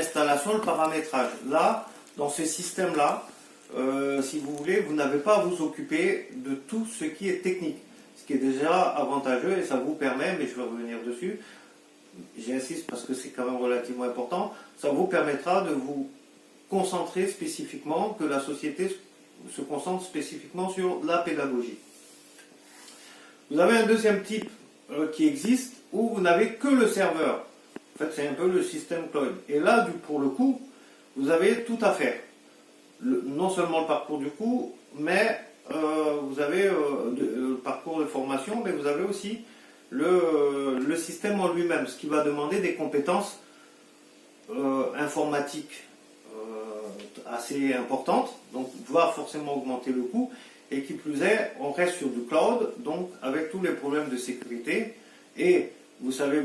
l'installation, le paramétrage. Là, dans ce système-là, si vous voulez, vous n'avez pas à vous occuper de tout ce qui est technique. Ce qui est déjà avantageux et ça vous permet, mais je vais revenir dessus, j'insiste parce que c'est quand même relativement important, ça vous permettra de vous concentrer spécifiquement, que la société se concentre spécifiquement sur la pédagogie. Vous avez un deuxième type qui existe où vous n'avez que le serveur. En fait, c'est un peu le système cloud. Et là, pour le coup, vous avez tout à faire. Non seulement le parcours du cours, mais vous avez le parcours de formation, mais vous avez aussi le système en lui-même, ce qui va demander des compétences informatiques assez importantes, donc va forcément augmenter le coût, et qui plus est, on reste sur du cloud, donc avec tous les problèmes de sécurité, et vous savez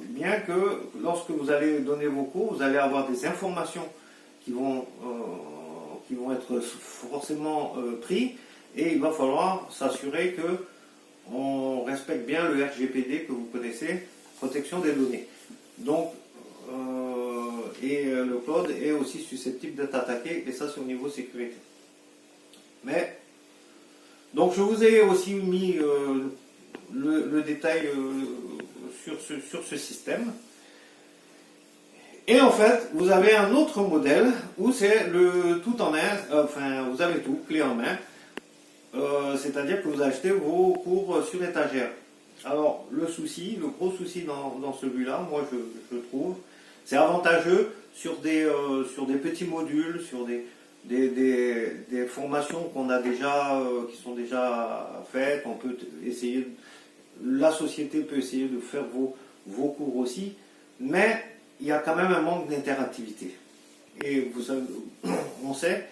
bien que lorsque vous allez donner vos cours, vous allez avoir des informations qui vont être forcément pris, et il va falloir s'assurer que on respecte bien le RGPD que vous connaissez, protection des données. Donc, le cloud est aussi susceptible d'être attaqué, et ça c'est au niveau sécurité. Mais, donc je vous ai aussi mis le détail sur ce système. Et en fait, vous avez un autre modèle où c'est le tout en main, enfin vous avez tout, clé en main, c'est-à-dire que vous achetez vos cours sur étagère. Alors le gros souci dans celui-là, moi je trouve, c'est avantageux sur des petits modules, sur des formations qu'on a déjà, qui sont déjà faites. On peut essayer, la société peut essayer de faire vos cours aussi, mais il y a quand même un manque d'interactivité. Et on sait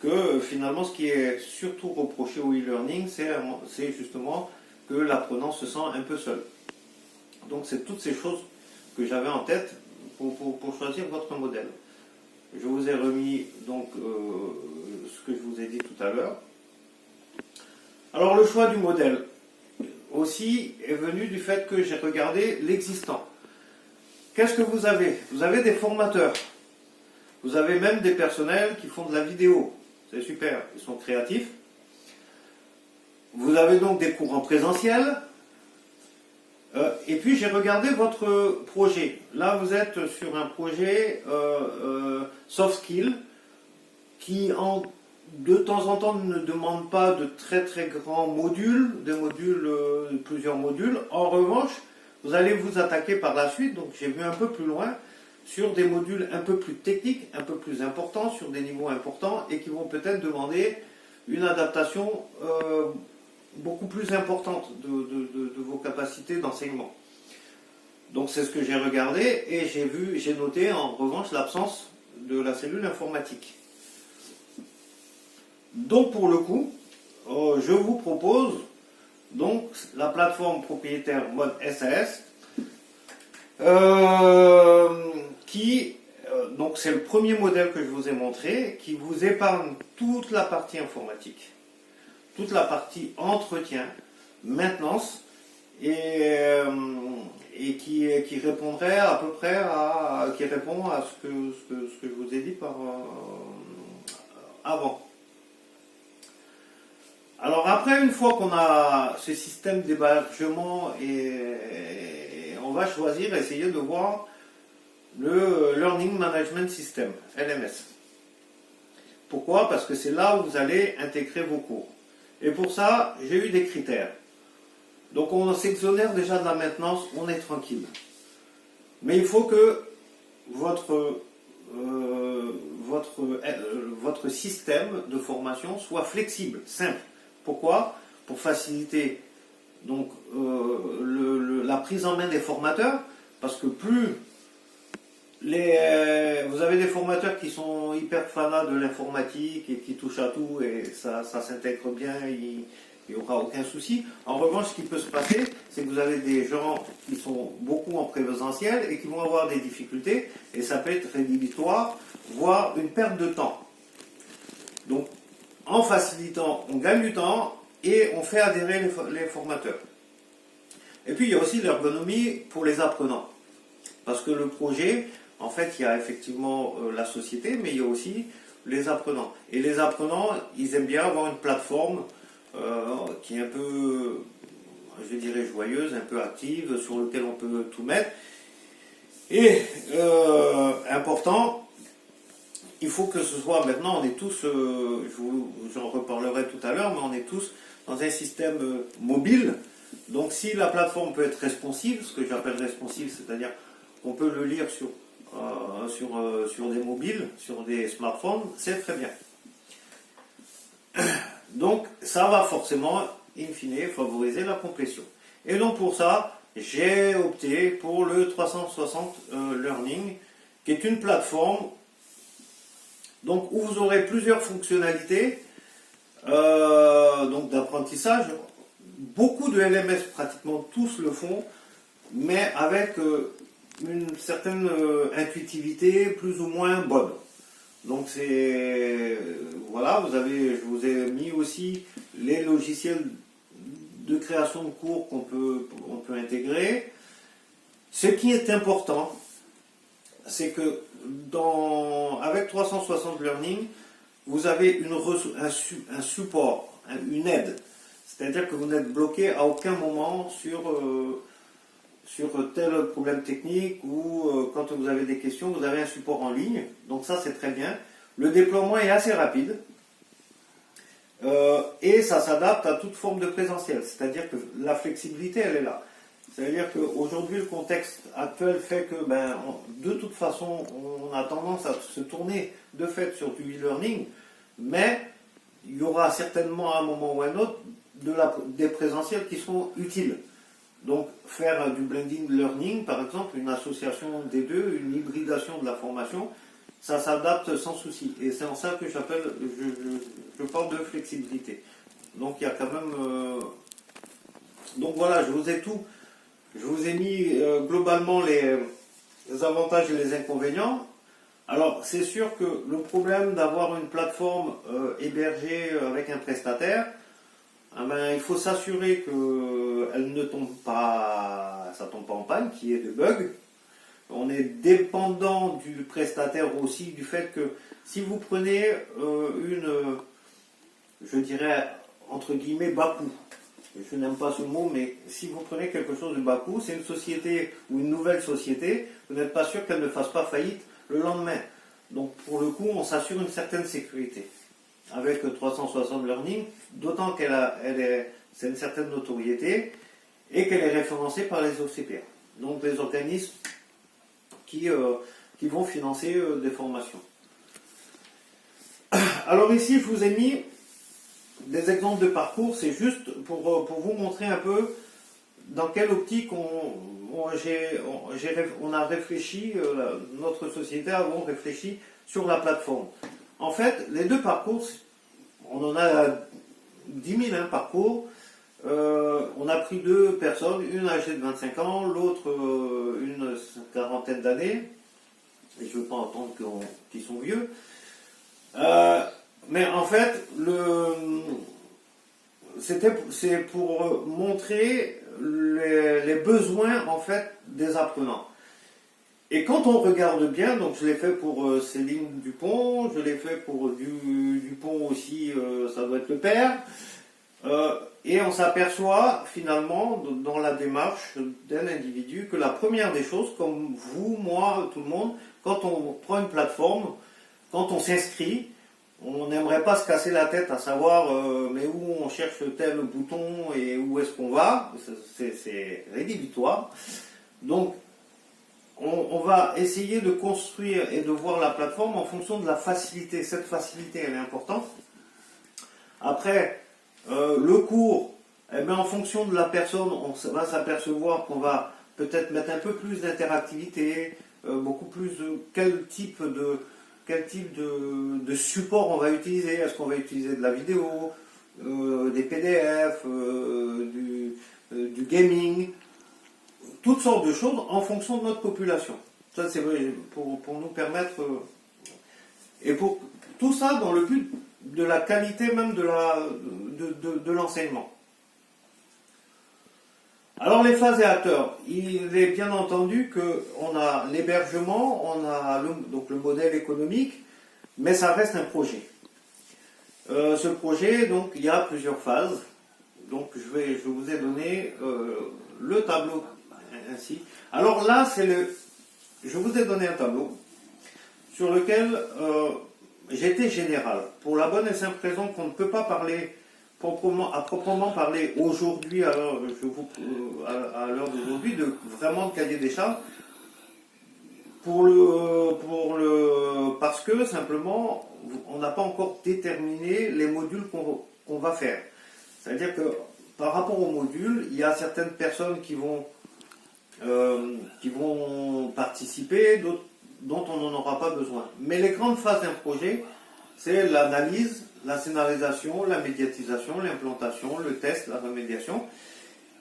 que finalement ce qui est surtout reproché au e-learning, c'est justement que l'apprenant se sent un peu seul. Donc c'est toutes ces choses que j'avais en tête pour choisir votre modèle. Je vous ai remis donc ce que je vous ai dit tout à l'heure. Alors le choix du modèle aussi est venu du fait que j'ai regardé l'existant. Qu'est-ce que vous avez? Vous avez des formateurs. Vous avez même des personnels qui font de la vidéo. C'est super, ils sont créatifs. Vous avez donc des cours en présentiel. Et puis j'ai regardé votre projet. Là vous êtes sur un projet soft skill qui de temps en temps ne demande pas de très très grands modules, plusieurs modules. En revanche, vous allez vous attaquer par la suite, donc j'ai vu un peu plus loin, sur des modules un peu plus techniques, un peu plus importants, sur des niveaux importants, et qui vont peut-être demander une adaptation beaucoup plus importante de vos capacités d'enseignement. Donc c'est ce que j'ai regardé, et j'ai noté en revanche l'absence de la cellule informatique. Donc pour le coup, je vous propose donc la plateforme propriétaire mode SAS, donc c'est le premier modèle que je vous ai montré, qui vous épargne toute la partie informatique, toute la partie entretien, maintenance, et qui répondrait à peu près qui répond à ce que je vous ai dit avant. Alors après, une fois qu'on a ce système d'hébergement, on va choisir, essayer de voir le Learning Management System, LMS. Pourquoi? Parce que c'est là où vous allez intégrer vos cours. Et pour ça, j'ai eu des critères. Donc on s'exonère déjà de la maintenance, on est tranquille. Mais il faut que votre système de formation soit flexible, simple. Pourquoi? Pour faciliter donc la prise en main des formateurs, parce que plus vous avez des formateurs qui sont hyper fanats de l'informatique et qui touchent à tout et ça s'intègre bien, il n'y aura aucun souci. En revanche, ce qui peut se passer, c'est que vous avez des gens qui sont beaucoup en présentiel et qui vont avoir des difficultés, et ça peut être rédhibitoire, voire une perte de temps. Donc, en facilitant, on gagne du temps et on fait adhérer les formateurs. Et puis, il y a aussi l'ergonomie pour les apprenants. Parce que le projet En fait, il y a effectivement la société, mais il y a aussi les apprenants. Et les apprenants, ils aiment bien avoir une plateforme qui est un peu, je dirais, joyeuse, un peu active, sur laquelle on peut tout mettre. Et important, il faut que ce soit, maintenant on est tous, j'en reparlerai tout à l'heure, mais on est tous dans un système mobile. Donc si la plateforme peut être responsive, ce que j'appelle responsive, c'est-à-dire qu'on peut le lire sur des mobiles, sur des smartphones, c'est très bien. Donc ça va forcément, in fine, favoriser la complétion. Et donc pour ça, j'ai opté pour le 360 Learning, qui est une plateforme donc, où vous aurez plusieurs fonctionnalités donc d'apprentissage. Beaucoup de LMS, pratiquement tous le font, mais avec une certaine intuitivité plus ou moins bonne. Donc c'est voilà, je vous ai mis aussi les logiciels de création de cours qu'on peut intégrer. Ce qui est important, c'est que avec 360 Learning, vous avez un support, une aide. C'est-à-dire que vous n'êtes bloqué à aucun moment sur tel problème technique ou quand vous avez des questions, vous avez un support en ligne. Donc ça, c'est très bien. Le déploiement est assez rapide et ça s'adapte à toute forme de présentiel. C'est-à-dire que la flexibilité, elle est là. C'est-à-dire qu'aujourd'hui, le contexte actuel fait que, de toute façon, on a tendance à se tourner de fait sur du e-learning, mais il y aura certainement à un moment ou à un autre des présentiels qui seront utiles. Donc, faire du blending learning, par exemple, une association des deux, une hybridation de la formation, ça s'adapte sans souci. Et c'est en ça que je parle de flexibilité. Donc, il y a quand même... Donc voilà, je vous ai mis globalement les avantages et les inconvénients. Alors, c'est sûr que le problème d'avoir une plateforme hébergée avec un prestataire, il faut s'assurer qu'elle ne tombe pas, ça tombe pas en panne, qu'il y ait des bugs. On est dépendant du prestataire aussi, du fait que si vous prenez je dirais, entre guillemets, bas coût, je n'aime pas ce mot, mais si vous prenez quelque chose de bas coût, c'est une société ou une nouvelle société, vous n'êtes pas sûr qu'elle ne fasse pas faillite le lendemain. Donc pour le coup, on s'assure une certaine sécurité avec 360 Learning, d'autant c'est une certaine notoriété et qu'elle est référencée par les OCPA, donc les organismes qui vont financer des formations. Alors ici, je vous ai mis des exemples de parcours, c'est juste pour vous montrer un peu dans quelle optique on a réfléchi, notre société a réfléchi sur la plateforme. En fait, les deux parcours, on en a 10 000 parcours. On a pris deux personnes, une âgée de 25 ans, l'autre une quarantaine d'années. Et je ne veux pas entendre qu'ils sont vieux. Mais en fait, c'est pour montrer les besoins en fait des apprenants. Et quand on regarde bien, donc je l'ai fait pour Céline Dupont, je l'ai fait pour Dupont aussi, ça doit être le père, et on s'aperçoit finalement dans la démarche d'un individu que la première des choses, comme vous, moi, tout le monde, quand on prend une plateforme, quand on s'inscrit, on n'aimerait pas se casser la tête à savoir mais où on cherche tel bouton et où est-ce qu'on va, c'est rédhibitoire. Donc on va essayer de construire et de voir la plateforme en fonction de la facilité. Cette facilité, elle est importante. Après, le cours, en fonction de la personne, on va s'apercevoir qu'on va peut-être mettre un peu plus d'interactivité, beaucoup plus de quel type de support on va utiliser. Est-ce qu'on va utiliser de la vidéo, des PDF, du gaming, toutes sortes de choses en fonction de notre population. Ça, c'est vrai pour nous permettre... et pour tout ça dans le but de la qualité même de l'enseignement. Alors les phases et acteurs, il est bien entendu qu'on a l'hébergement, on a donc le modèle économique, mais ça reste un projet. Ce projet, donc il y a plusieurs phases. Donc je vous ai donné le tableau ainsi. Alors là, je vous ai donné un tableau sur lequel j'étais général, pour la bonne et simple raison qu'on ne peut pas parler à proprement parler aujourd'hui, à l'heure d'aujourd'hui, vraiment de cahier des charges, parce que simplement, on n'a pas encore déterminé les modules qu'on va faire. C'est-à-dire que par rapport aux modules, il y a certaines personnes qui vont participer, d'autres dont on n'en aura pas besoin. Mais les grandes phases d'un projet, c'est l'analyse, la scénarisation, la médiatisation, l'implantation, le test, la remédiation.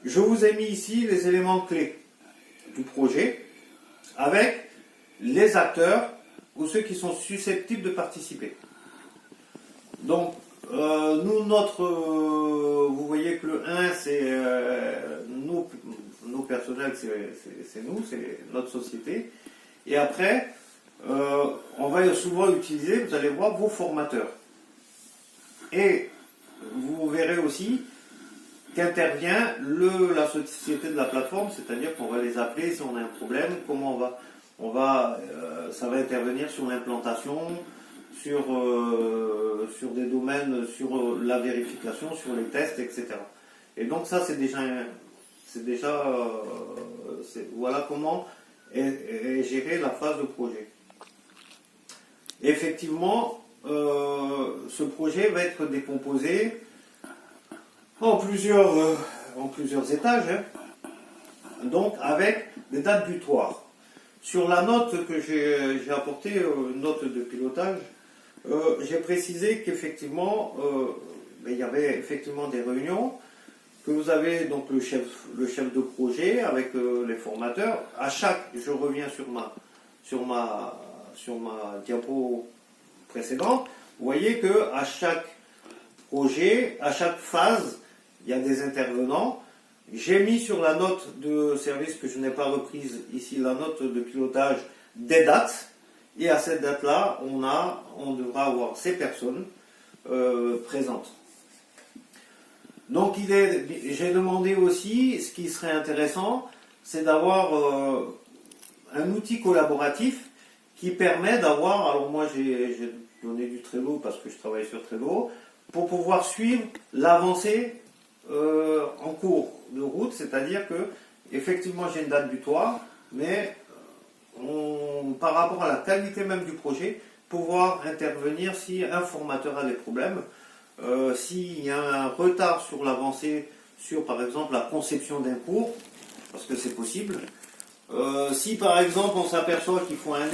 Je vous ai mis ici les éléments clés du projet avec les acteurs ou ceux qui sont susceptibles de participer. Donc, vous voyez que le 1, c'est nos personnels, c'est nous, c'est notre société. Et après, on va souvent utiliser, vous allez voir, vos formateurs. Et vous verrez aussi qu'intervient la société de la plateforme, c'est-à-dire qu'on va les appeler si on a un problème, comment ça va intervenir sur l'implantation, sur des domaines, sur la vérification, sur les tests, etc. Et donc ça, voilà comment est gérée la phase de projet. Et effectivement, ce projet va être décomposé en plusieurs étages, hein, donc avec des dates butoirs. Sur la note que j'ai apportée, une note de pilotage, j'ai précisé qu'effectivement, il y avait effectivement des réunions, que vous avez donc le chef de projet avec les formateurs. Je reviens sur ma diapo précédente, vous voyez que à chaque projet, à chaque phase, il y a des intervenants. J'ai mis sur la note de service que je n'ai pas reprise ici, la note de pilotage, des dates. Et à cette date-là, on devra avoir ces personnes présentes. Donc j'ai demandé aussi, ce qui serait intéressant, c'est d'avoir un outil collaboratif qui permet d'avoir, alors moi j'ai donné du Trello parce que je travaille sur Trello, pour pouvoir suivre l'avancée en cours de route, c'est-à-dire que effectivement j'ai une date butoir, mais par rapport à la qualité même du projet, pouvoir intervenir si un formateur a des problèmes, s'il y a un retard sur l'avancée sur par exemple la conception d'un cours, parce que c'est possible, si par exemple on s'aperçoit qu'il faut un